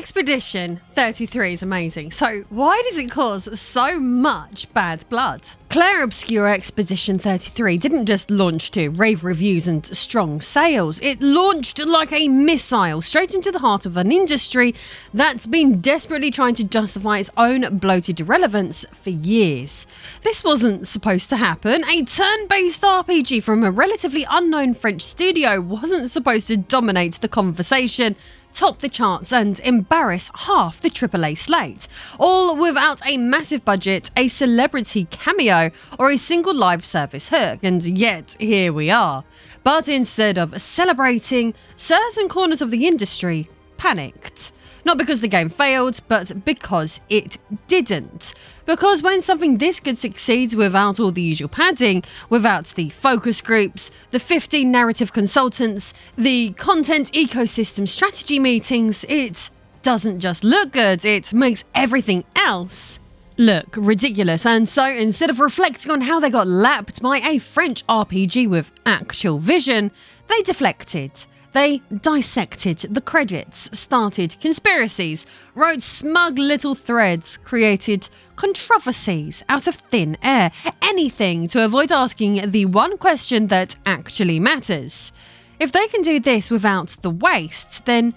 Expedition 33 is amazing, so why does it cause so much bad blood? Clair Obsure Expedition 33 didn't just launch to rave reviews and strong sales, it launched like a missile straight into the heart of an industry that's been desperately trying to justify its own bloated irrelevance for years. This wasn't supposed to happen. A turn-based RPG from a relatively unknown French studio wasn't supposed to dominate the conversation, top the charts and embarrass half the AAA slate, all without a massive budget, a celebrity cameo or a single live service hook, and yet here we are. But instead of celebrating, certain corners of the industry panicked. Not because the game failed, but because it didn't. Because when something this good succeeds without all the usual padding, without the focus groups, the 15 narrative consultants, the content ecosystem strategy meetings, it doesn't just look good, it makes everything else look ridiculous. And so instead of reflecting on how they got lapped by a French RPG with actual vision, they deflected. They dissected the credits, started conspiracies, wrote smug little threads, created controversies out of thin air, anything to avoid asking the one question that actually matters. If they can do this without the waste, then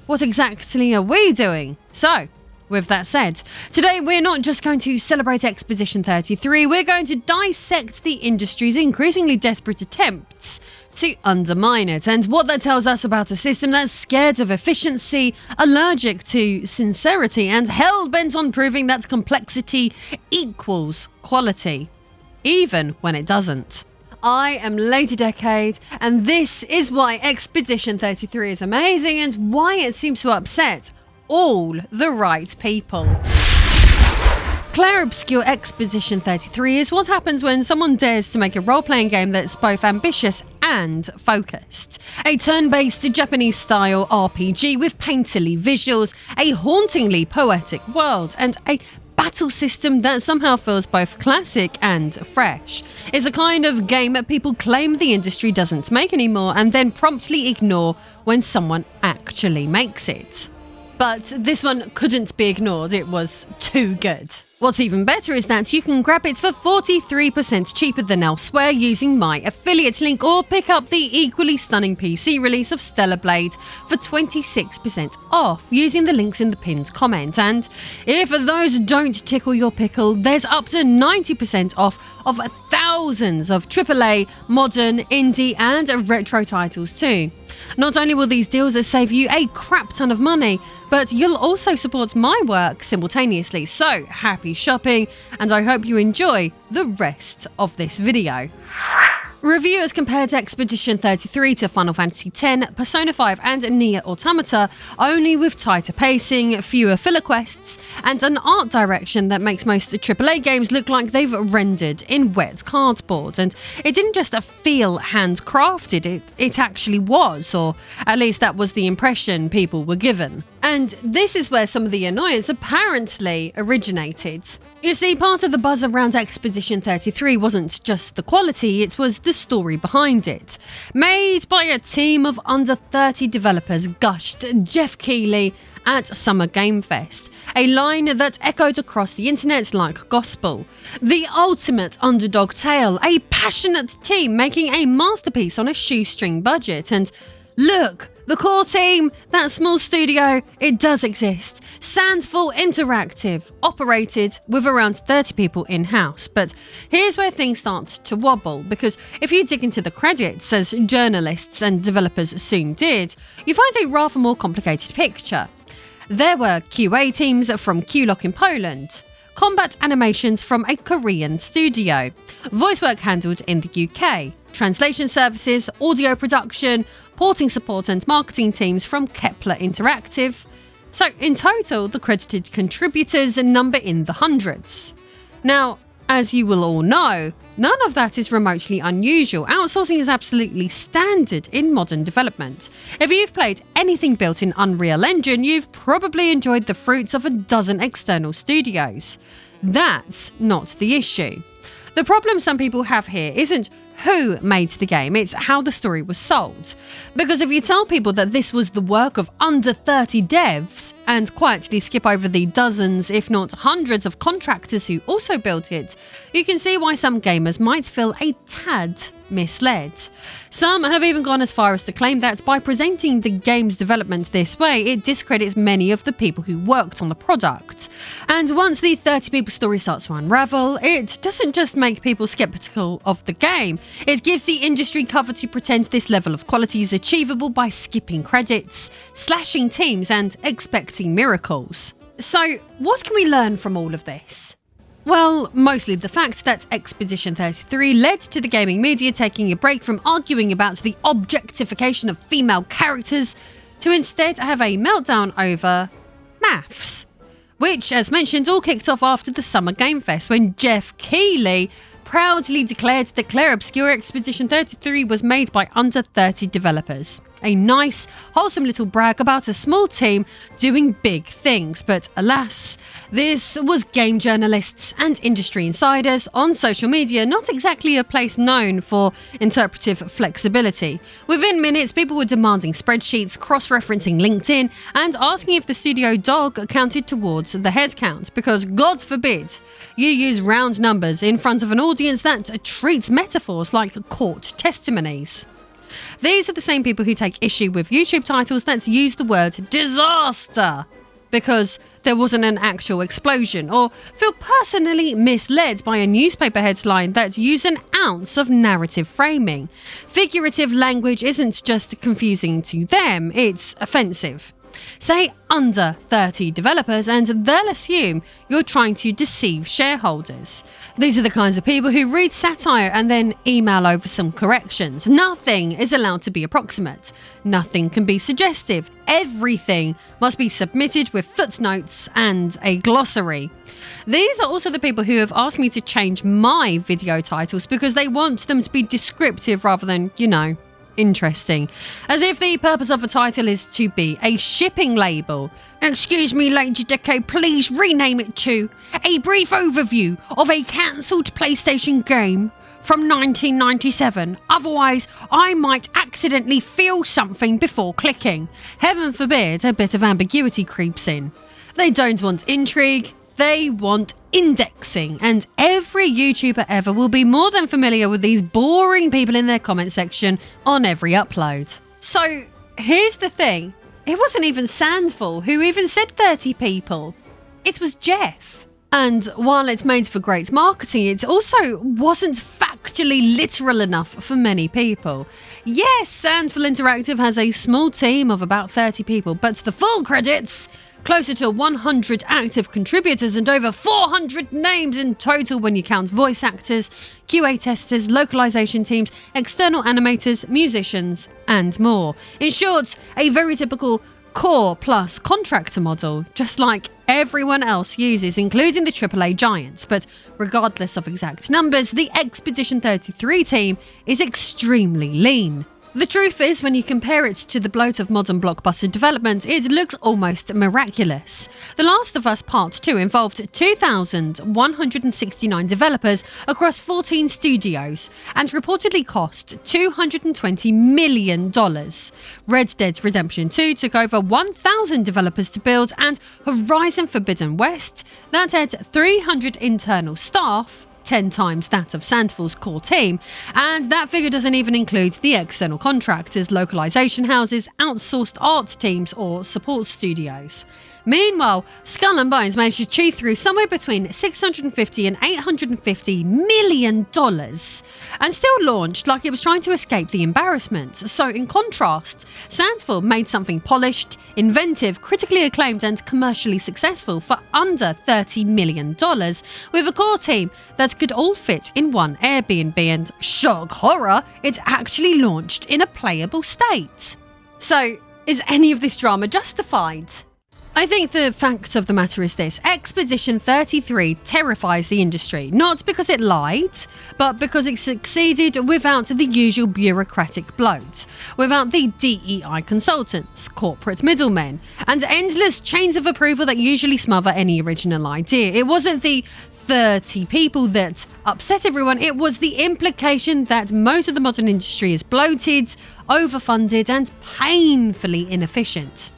what exactly are we doing? So, with that said, today we're not just going to celebrate Expedition 33, we're going to dissect the industry's increasingly desperate attempts to undermine it, and what that tells us about a system that's scared of efficiency, allergic to sincerity, and hell-bent on proving that complexity equals quality, even when it doesn't. I am Lady Decade, and this is why Expedition 33 is amazing and why it seems to upset all the right people. Clair Obsure Expedition 33 is what happens when someone dares to make a role-playing game that's both ambitious and focused. A turn-based Japanese-style RPG with painterly visuals, a hauntingly poetic world, and a battle system that somehow feels both classic and fresh. It's a kind of game that people claim the industry doesn't make anymore and then promptly ignore when someone actually makes it. But this one couldn't be ignored, it was too good. What's even better is that you can grab it for 43% cheaper than elsewhere using my affiliate link, or pick up the equally stunning PC release of Stellar Blade for 26% off using the links in the pinned comment. And if those don't tickle your pickle, there's up to 90% off of thousands of AAA, modern, indie and retro titles too. Not only will these deals save you a crap ton of money, but you'll also support my work simultaneously. So happy shopping, and I hope you enjoy the rest of this video. Reviewers compared Expedition 33 to Final Fantasy X, Persona 5 and Nier Automata, only with tighter pacing, fewer filler quests, and an art direction that makes most AAA games look like they've rendered in wet cardboard. And it didn't just feel handcrafted, it actually was, or at least that was the impression people were given. And this is where some of the annoyance apparently originated. You see, part of the buzz around Expedition 33 wasn't just the quality, it was the story behind it. Made by a team of under 30 developers, gushed Jeff Keighley at Summer Game Fest, a line that echoed across the internet like gospel. The ultimate underdog tale, a passionate team making a masterpiece on a shoestring budget. And look, the core team, that small studio, it does exist. Sandfall Interactive, operated with around 30 people in-house. But here's where things start to wobble, because if you dig into the credits, as journalists and developers soon did, you find a rather more complicated picture. There were QA teams from QLock in Poland, combat animations from a Korean studio, voice work handled in the UK, translation services, audio production, porting support and marketing teams from Kepler Interactive. So in total, the credited contributors number in the hundreds. Now, as you will all know, none of that is remotely unusual. Outsourcing is absolutely standard in modern development. If you've played anything built in Unreal Engine, you've probably enjoyed the fruits of a dozen external studios. That's not the issue. The problem some people have here isn't who made the game, it's how the story was sold. Because if you tell people that this was the work of under 30 devs and quietly skip over the dozens, if not hundreds of contractors who also built it, you can see why some gamers might feel a tad misled. Some have even gone as far as to claim that by presenting the game's development this way, it discredits many of the people who worked on the product. And once the 30 people story starts to unravel, it doesn't just make people skeptical of the game, it gives the industry cover to pretend this level of quality is achievable by skipping credits, slashing teams, and expecting miracles. So, what can we learn from all of this? Well, mostly the fact that Expedition 33 led to the gaming media taking a break from arguing about the objectification of female characters to instead have a meltdown over maths. Which, as mentioned, all kicked off after the Summer Game Fest when Jeff Keighley proudly declared that Clair Obsure Expedition 33 was made by under 30 developers. A nice, wholesome little brag about a small team doing big things, but alas, this was game journalists and industry insiders on social media, not exactly a place known for interpretive flexibility. Within minutes, people were demanding spreadsheets, cross-referencing LinkedIn, and asking if the studio dog counted towards the headcount, because God forbid you use round numbers in front of an audience that treats metaphors like court testimonies. These are the same people who take issue with YouTube titles that use the word disaster because there wasn't an actual explosion, or feel personally misled by a newspaper headline that used an ounce of narrative framing. Figurative language isn't just confusing to them, it's offensive. Say under 30 developers and they'll assume you're trying to deceive shareholders. These are the kinds of people who read satire and then email over some corrections. Nothing is allowed to be approximate. Nothing can be suggestive. Everything must be submitted with footnotes and a glossary. These are also the people who have asked me to change my video titles because they want them to be descriptive rather than, interesting. As if the purpose of a title is to be a shipping label. Excuse me, Lady Decade, please rename it to A Brief Overview of a Cancelled PlayStation Game from 1997. Otherwise, I might accidentally feel something before clicking. Heaven forbid a bit of ambiguity creeps in. They don't want intrigue. They want indexing, and every YouTuber ever will be more than familiar with these boring people in their comment section on every upload. So, here's the thing. It wasn't even Sandful who even said 30 people. It was Jeff. And while it's made for great marketing, it also wasn't factually literal enough for many people. Yes, Sandful Interactive has a small team of about 30 people, but the full credits, closer to 100 active contributors and over 400 names in total when you count voice actors, QA testers, localization teams, external animators, musicians, and more. In short, a very typical core plus contractor model, just like everyone else uses, including the AAA giants. But regardless of exact numbers, the Expedition 33 team is extremely lean. The truth is, when you compare it to the bloat of modern blockbuster development, it looks almost miraculous. The Last of Us Part 2 involved 2,169 developers across 14 studios and reportedly cost $220 million. Red Dead Redemption 2 took over 1,000 developers to build, and Horizon Forbidden West, that had 300 internal staff, 10 times that of Sandful's core team, and that figure doesn't even include the external contractors, localization houses, outsourced art teams, or support studios. Meanwhile, Skull and Bones managed to chew through somewhere between $650 and $850 million and still launched like it was trying to escape the embarrassment. So in contrast, Sandful made something polished, inventive, critically acclaimed and commercially successful for under $30 million with a core team that could all fit in one Airbnb, and shock horror, it actually launched in a playable state. So, is any of this drama justified? I think the fact of the matter is this: Expedition 33 terrifies the industry, not because it lied, but because it succeeded without the usual bureaucratic bloat, without the DEI consultants, corporate middlemen, and endless chains of approval that usually smother any original idea. It wasn't the 30 people that upset everyone, it was the implication that most of the modern industry is bloated, overfunded, and painfully inefficient.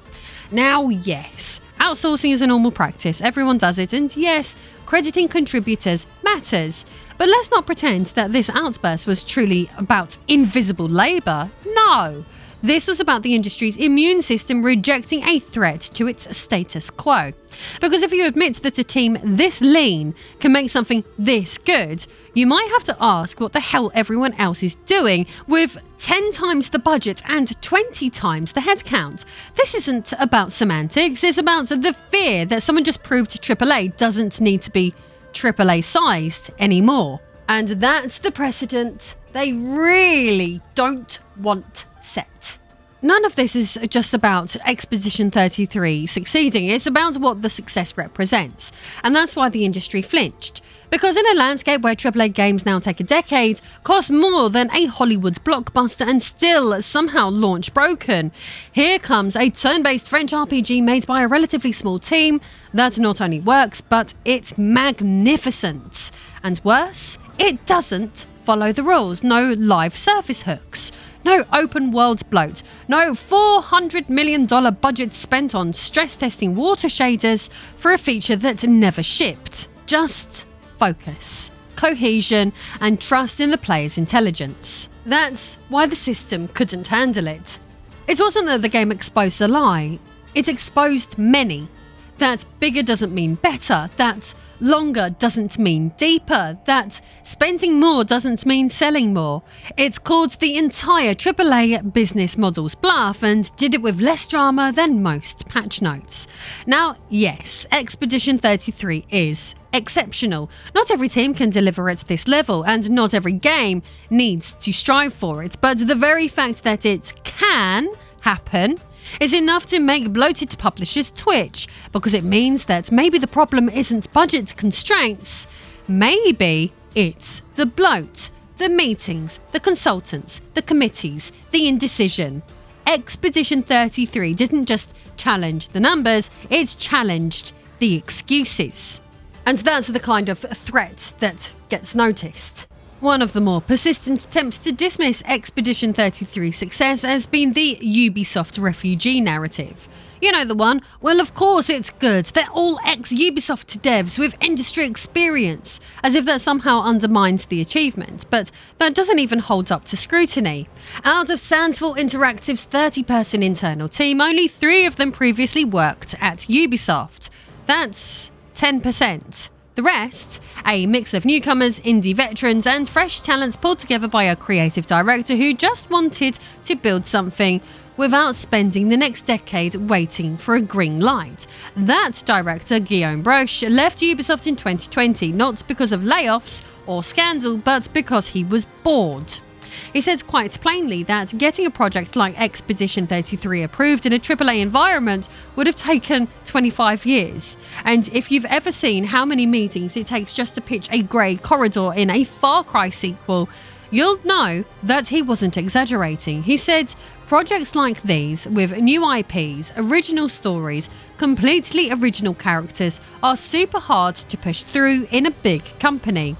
Now, yes, outsourcing is a normal practice, everyone does it, and yes, crediting contributors matters. But let's not pretend that this outburst was truly about invisible labour. No, this was about the industry's immune system rejecting a threat to its status quo. Because if you admit that a team this lean can make something this good, you might have to ask what the hell everyone else is doing with 10 times the budget and 20 times the headcount. This isn't about semantics, it's about the fear that someone just proved AAA doesn't need to be AAA sized anymore. And that's the precedent they really don't want set. None of this is just about Expedition 33 succeeding, it's about what the success represents. And that's why the industry flinched. Because in a landscape where AAA games now take a decade, cost more than a Hollywood blockbuster and still somehow launch broken, here comes a turn-based French RPG made by a relatively small team that not only works, but it's magnificent. And worse, it doesn't follow the rules. No live service hooks. No open world bloat, no $400 million budget spent on stress testing water shaders for a feature that never shipped. Just focus, cohesion, and trust in the player's intelligence. That's why the system couldn't handle it. It wasn't that the game exposed a lie, it exposed many. That bigger doesn't mean better, that longer doesn't mean deeper, that spending more doesn't mean selling more. It called the entire AAA business model's bluff and did it with less drama than most patch notes. Now, yes, Expedition 33 is exceptional. Not every team can deliver at this level, and not every game needs to strive for it, but the very fact that it can happen is enough to make bloated publishers twitch, because it means that maybe the problem isn't budget constraints, maybe it's the bloat, the meetings, the consultants, the committees, the indecision. Expedition 33 didn't just challenge the numbers, it's challenged the excuses. And that's the kind of threat that gets noticed. One of the more persistent attempts to dismiss Expedition 33's success has been the Ubisoft refugee narrative. You know the one? Well, of course it's good. They're all ex-Ubisoft devs with industry experience, as if that somehow undermines the achievement, but that doesn't even hold up to scrutiny. Out of Sandsville Interactive's 30-person internal team, only 3 of them previously worked at Ubisoft. That's 10%. The rest, a mix of newcomers, indie veterans, and fresh talents pulled together by a creative director who just wanted to build something without spending the next decade waiting for a green light. That director, Guillaume Broche, left Ubisoft in 2020, not because of layoffs or scandal, but because he was bored. He says quite plainly that getting a project like Expedition 33 approved in a AAA environment would have taken 25 years. And if you've ever seen how many meetings it takes just to pitch a grey corridor in a Far Cry sequel, you'll know that he wasn't exaggerating. He said, projects like these, with new IPs, original stories, completely original characters, are super hard to push through in a big company.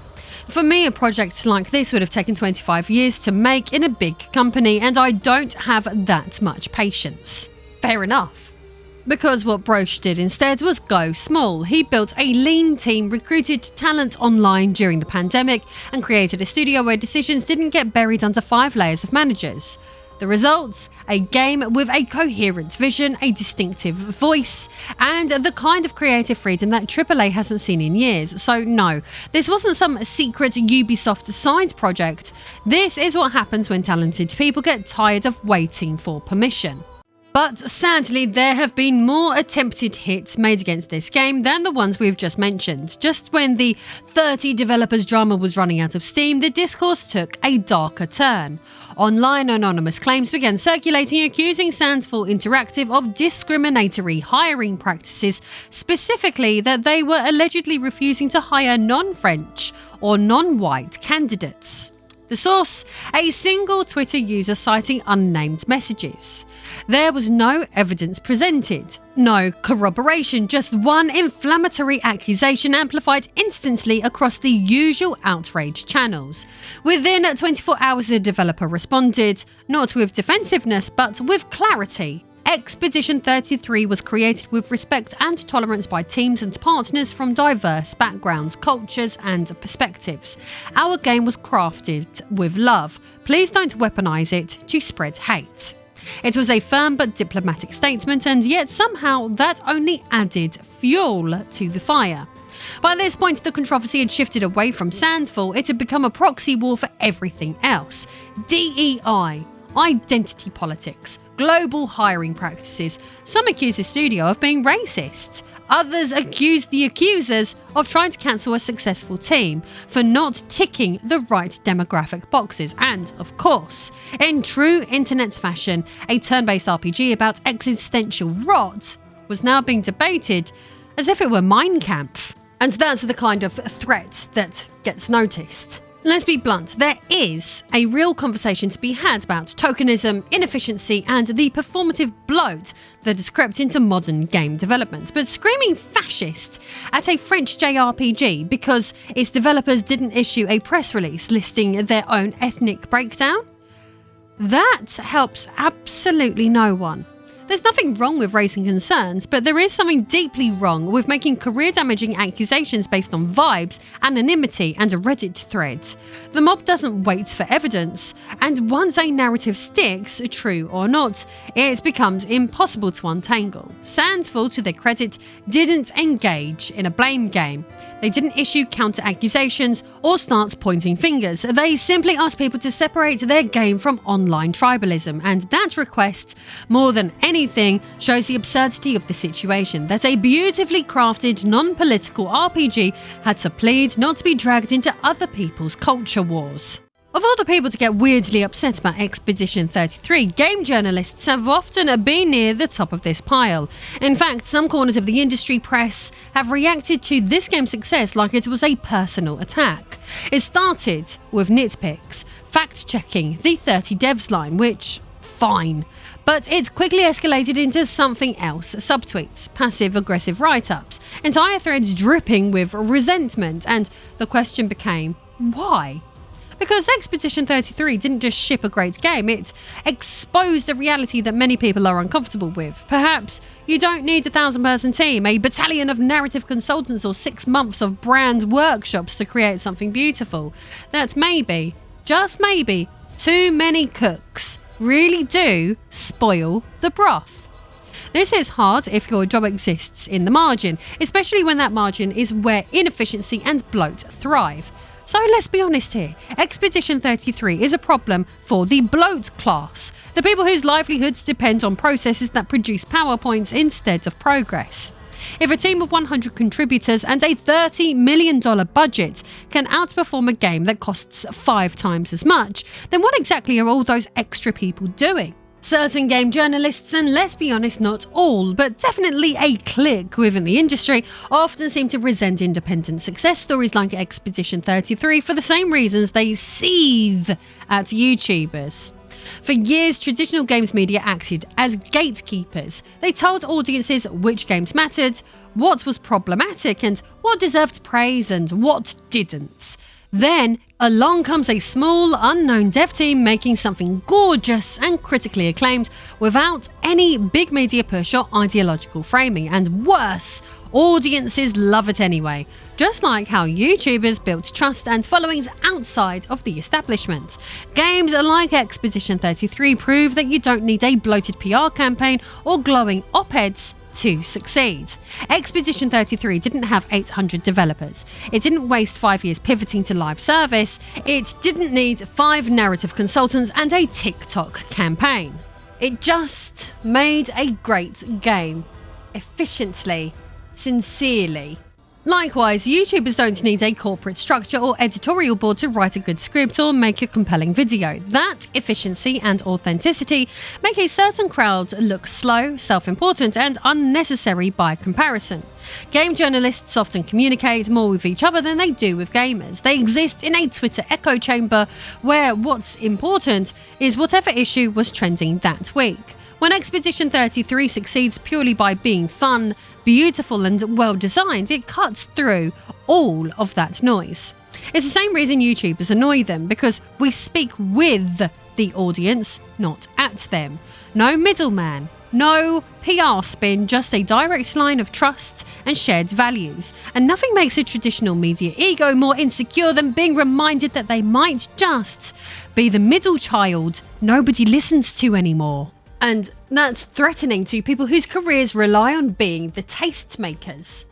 For me, a project like this would have taken 25 years to make in a big company, and I don't have that much patience. Fair enough. Because what Broche did instead was go small. He built a lean team, recruited talent online during the pandemic, and created a studio where decisions didn't get buried under 5 layers of managers. The results? A game with a coherent vision, a distinctive voice, and the kind of creative freedom that AAA hasn't seen in years. So no, this wasn't some secret Ubisoft side project. This is what happens when talented people get tired of waiting for permission. But sadly, there have been more attempted hits made against this game than the ones we've just mentioned. Just when the 30 developers drama was running out of steam, the discourse took a darker turn. Online anonymous claims began circulating accusing Sandsfall Interactive of discriminatory hiring practices, specifically that they were allegedly refusing to hire non-French or non-white candidates. The source, a single Twitter user citing unnamed messages. There was no evidence presented, no corroboration, just one inflammatory accusation amplified instantly across the usual Outrage channels. Within 24 hours, the developer responded, not with defensiveness, but with clarity. Expedition 33 was created with respect and tolerance by teams and partners from diverse backgrounds, cultures and perspectives. Our game was crafted with love. Please don't weaponize it to spread hate. It was a firm but diplomatic statement, and yet somehow that only added fuel to the fire. By this point, the controversy had shifted away from Sandsfall. It had become a proxy war for everything else. DEI, identity politics, global hiring practices. Some accuse the studio of being racist. Others accuse the accusers of trying to cancel a successful team for not ticking the right demographic boxes. And, of course, in true internet fashion, a turn-based RPG about existential rot was now being debated as if it were Mein Kampf. And that's the kind of threat that gets noticed. Let's be blunt, there is a real conversation to be had about tokenism, inefficiency, and the performative bloat that has crept into modern game development. But screaming fascist at a French JRPG because its developers didn't issue a press release listing their own ethnic breakdown? That helps absolutely no one. There's nothing wrong with raising concerns, but there is something deeply wrong with making career-damaging accusations based on vibes, anonymity, and a Reddit thread. The mob doesn't wait for evidence, and once a narrative sticks, true or not, it becomes impossible to untangle. Sandsfall, to their credit, didn't engage in a blame game. They didn't issue counter-accusations or start pointing fingers. They simply asked people to separate their game from online tribalism, and that request, more than anything, shows the absurdity of the situation, that a beautifully crafted, non-political RPG had to plead not to be dragged into other people's culture wars. Of all the people to get weirdly upset about Expedition 33, game journalists have often been near the top of this pile. In fact, some corners of the industry press have reacted to this game's success like it was a personal attack. It started with nitpicks, fact-checking the 30 devs line, which, fine. But it quickly escalated into something else, subtweets, passive-aggressive write-ups, entire threads dripping with resentment, and the question became, why? Because Expedition 33 didn't just ship a great game, it exposed the reality that many people are uncomfortable with. Perhaps you don't need a 1,000-person team, a battalion of narrative consultants, or 6 months of brand workshops to create something beautiful. That maybe, just maybe, too many cooks really do spoil the broth. This is hard if your job exists in the margin, especially when that margin is where inefficiency and bloat thrive. So let's be honest here, Expedition 33 is a problem for the bloat class, the people whose livelihoods depend on processes that produce PowerPoints instead of progress. If a team of 100 contributors and a $30 million budget can outperform a game that costs 5 times as much, then what exactly are all those extra people doing? Certain game journalists, and let's be honest, not all, but definitely a clique within the industry, often seem to resent independent success stories like Expedition 33 for the same reasons they seethe at YouTubers. For years, traditional games media acted as gatekeepers. They told audiences which games mattered, what was problematic, and what deserved praise and what didn't. Then, along comes a small, unknown dev team making something gorgeous and critically acclaimed without any big media push or ideological framing. And worse, audiences love it anyway. Just like how YouTubers built trust and followings outside of the establishment. Games like Expedition 33 prove that you don't need a bloated PR campaign or glowing op-eds to succeed. Expedition 33 didn't have 800 developers. It didn't waste 5 years pivoting to live service. It didn't need 5 narrative consultants and a TikTok campaign. It just made a great game. Efficiently. Sincerely. Likewise, YouTubers don't need a corporate structure or editorial board to write a good script or make a compelling video. That efficiency and authenticity make a certain crowd look slow, self-important, and unnecessary by comparison. Game journalists often communicate more with each other than they do with gamers. They exist in a Twitter echo chamber where what's important is whatever issue was trending that week. When Expedition 33 succeeds purely by being fun, beautiful and well designed, it cuts through all of that noise. It's the same reason YouTubers annoy them, because we speak with the audience, not at them. No middleman, no PR spin, just a direct line of trust and shared values. And nothing makes a traditional media ego more insecure than being reminded that they might just be the middle child nobody listens to anymore. And that's threatening to people whose careers rely on being the tastemakers.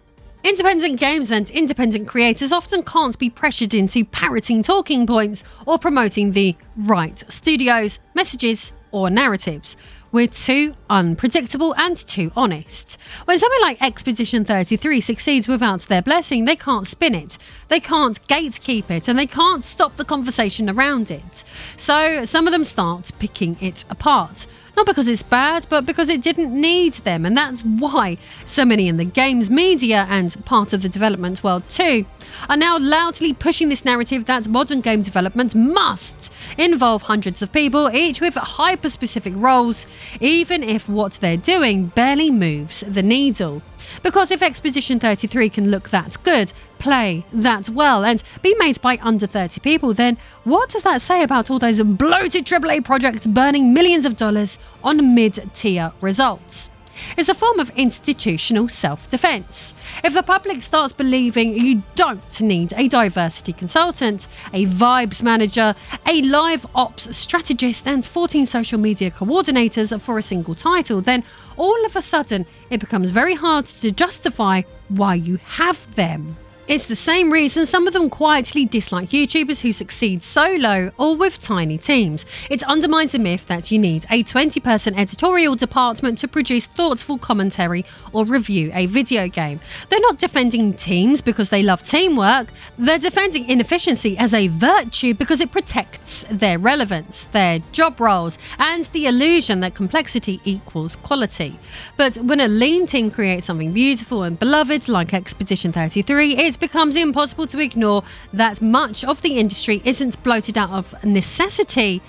Independent games and independent creators often can't be pressured into parroting talking points or promoting the right studios, messages, or narratives. We're too unpredictable and too honest. When something like Expedition 33 succeeds without their blessing, they can't spin it, they can't gatekeep it, and they can't stop the conversation around it. So some of them start picking it apart. Not because it's bad, but because it didn't need them, and that's why so many in the games media and part of the development world too are now loudly pushing this narrative that modern game development must involve hundreds of people, each with hyper-specific roles, even if what they're doing barely moves the needle. Because if Expedition 33 can look that good, play that well, and be made by under 30 people, then what does that say about all those bloated AAA projects burning millions of dollars on mid-tier results? It's a form of institutional self-defense. If the public starts believing you don't need a diversity consultant, a vibes manager, a live ops strategist, and 14 social media coordinators for a single title, then all of a sudden it becomes very hard to justify why you have them. It's the same reason some of them quietly dislike YouTubers who succeed solo or with tiny teams. It undermines the myth that you need a 20-person editorial department to produce thoughtful commentary or review a video game. They're not defending teams because they love teamwork, they're defending inefficiency as a virtue because it protects their relevance, their job roles, and the illusion that complexity equals quality. But when a lean team creates something beautiful and beloved like Expedition 33, it becomes impossible to ignore that much of the industry isn't bloated out of necessity,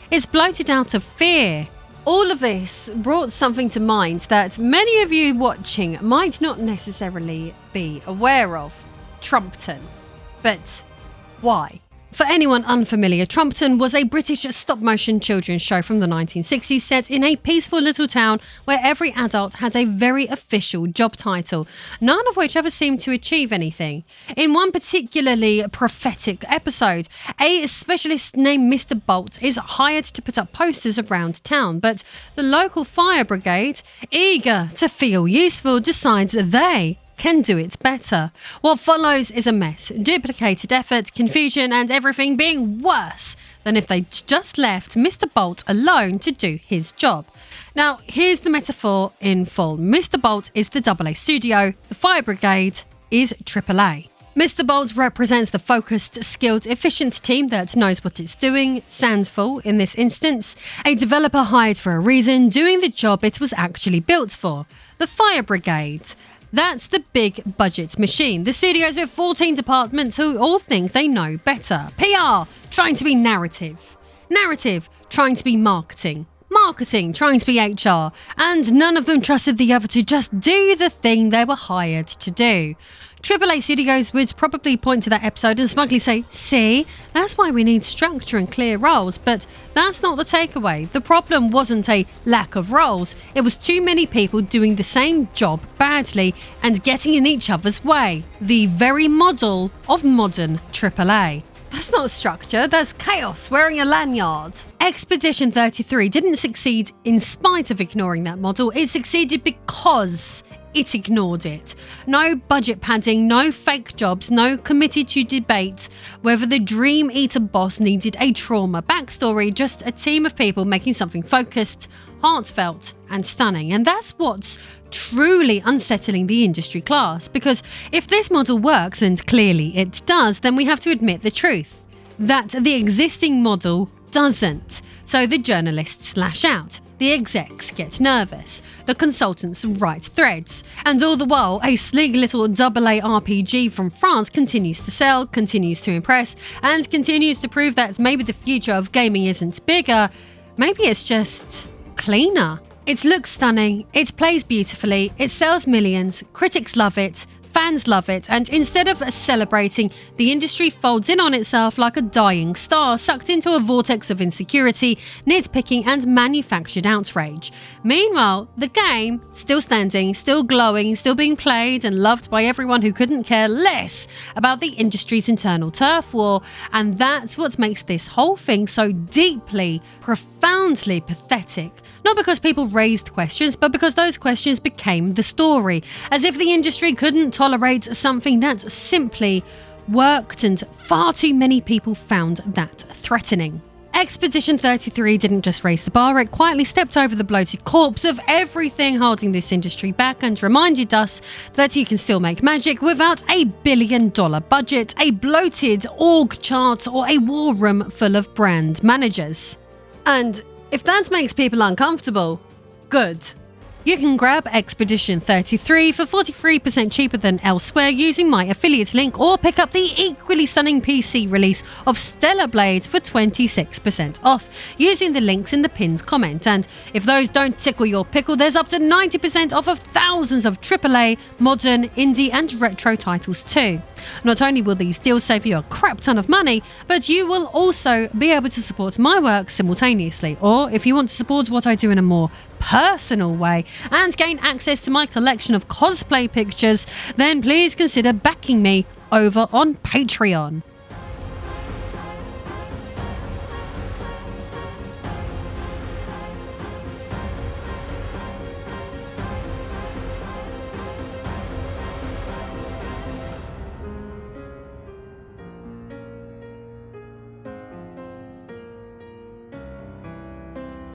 it's bloated out of fear. All of this brought something to mind that many of you watching might not necessarily be aware of. Trumpton. But why? For anyone unfamiliar, Trumpton was a British stop-motion children's show from the 1960s set in a peaceful little town where every adult had a very official job title, none of which ever seemed to achieve anything. In one particularly prophetic episode, a specialist named Mr. Bolt is hired to put up posters around town, but the local fire brigade, eager to feel useful, decides they can do it better. What follows is a mess, duplicated effort, confusion, and everything being worse than if they'd just left Mr. Bolt alone to do his job. Now, here's the metaphor in full. Mr. Bolt is the AA studio, the fire brigade is AAA. Mr. Bolt represents the focused, skilled, efficient team that knows what it's doing, Sandful in this instance, a developer hired for a reason, doing the job it was actually built for. The fire brigade, that's the big budget machine. The studios with 14 departments who all think they know better. PR, trying to be narrative. Narrative, trying to be marketing. Marketing, trying to be HR. And none of them trusted the other to just do the thing they were hired to do. AAA studios would probably point to that episode and smugly say, see, that's why we need structure and clear roles. But that's not the takeaway. The problem wasn't a lack of roles. It was too many people doing the same job badly and getting in each other's way. The very model of modern AAA. That's not structure, that's chaos wearing a lanyard. Expedition 33 didn't succeed in spite of ignoring that model. It succeeded because it ignored it. No budget padding, no fake jobs, no committee to debate whether the Dream Eater boss needed a trauma backstory, just a team of people making something focused, heartfelt and stunning. And that's what's truly unsettling the industry class, because if this model works, and clearly it does, then we have to admit the truth, that the existing model doesn't. So the journalists lash out, the execs get nervous, the consultants write threads, and all the while a sleek little AA RPG from France continues to sell, continues to impress, and continues to prove that maybe the future of gaming isn't bigger, maybe it's just cleaner. It looks stunning, it plays beautifully, it sells millions, critics love it, fans love it, and instead of celebrating, the industry folds in on itself like a dying star, sucked into a vortex of insecurity, nitpicking and manufactured outrage. Meanwhile, the game, still standing, still glowing, still being played and loved by everyone who couldn't care less about the industry's internal turf war, and that's what makes this whole thing so deeply, profoundly pathetic. Not because people raised questions, but because those questions became the story, as if the industry couldn't tolerate something that simply worked, and far too many people found that threatening. Expedition 33 didn't just raise the bar, it quietly stepped over the bloated corpse of everything holding this industry back and reminded us that you can still make magic without a billion-dollar budget, a bloated org chart, or a war room full of brand managers. And if that makes people uncomfortable, good. You can grab Expedition 33 for 43% cheaper than elsewhere using my affiliate link, or pick up the equally stunning PC release of Stellar Blade for 26% off using the links in the pinned comment. And if those don't tickle your pickle, there's up to 90% off of thousands of AAA, modern, indie and retro titles too. Not only will these deals save you a crap ton of money, but you will also be able to support my work simultaneously. Or if you want to support what I do in a more personal way and gain access to my collection of cosplay pictures, then please consider backing me over on Patreon.